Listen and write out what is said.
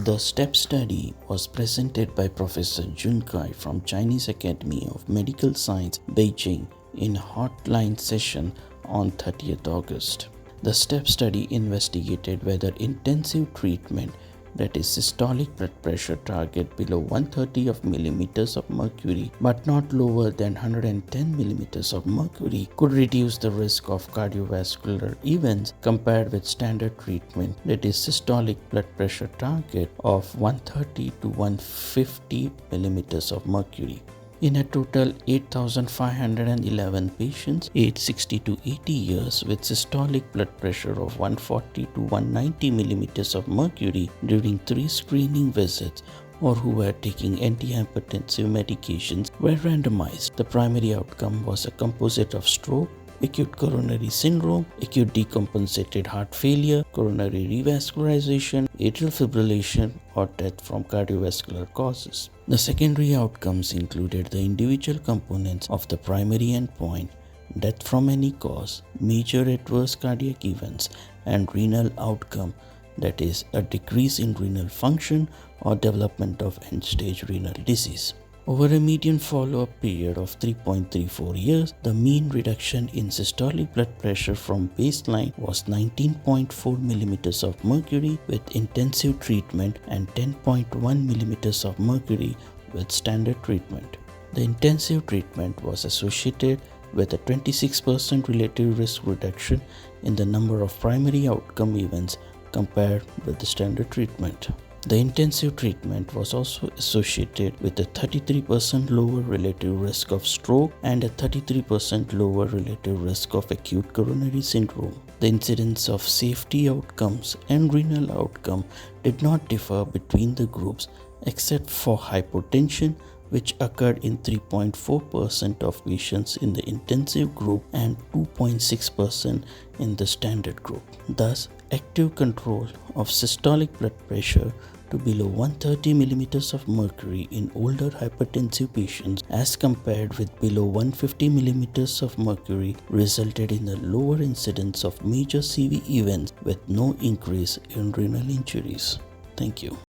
The STEP study was presented by Professor Jun Cai from Chinese Academy of Medical Science, Beijing, in a hotline session on 30th August. The STEP study investigated whether intensive treatment, that is systolic blood pressure target below 130 of millimeters of mercury but not lower than 110 millimeters of mercury, could reduce the risk of cardiovascular events compared with standard treatment, that is systolic blood pressure target of 130 to 150 millimeters of mercury. In a total 8,511 patients aged 60 to 80 years with systolic blood pressure of 140 to 190 millimeters of mercury during 3 screening visits or who were taking antihypertensive medications were randomized. The primary outcome was a composite of stroke, acute coronary syndrome, acute decompensated heart failure, coronary revascularization, atrial fibrillation, or death from cardiovascular causes. The secondary outcomes included the individual components of the primary endpoint, death from any cause, major adverse cardiac events, and renal outcome, that is, a decrease in renal function or development of end-stage renal disease. Over a median follow-up period of 3.34 years, the mean reduction in systolic blood pressure from baseline was 19.4 millimeters of mercury with intensive treatment and 10.1 millimeters of mercury with standard treatment. The intensive treatment was associated with a 26% relative risk reduction in the number of primary outcome events compared with the standard treatment. The intensive treatment was also associated with a 33% lower relative risk of stroke and a 33% lower relative risk of acute coronary syndrome. The incidence of safety outcomes and renal outcome did not differ between the groups except for hypotension, which occurred in 3.4% of patients in the intensive group and 2.6% in the standard group. Thus, active control of systolic blood pressure to below 130 millimeters of mercury in older hypertensive patients as compared with below 150 millimeters of mercury resulted in a lower incidence of major CV events with no increase in renal injuries. Thank you.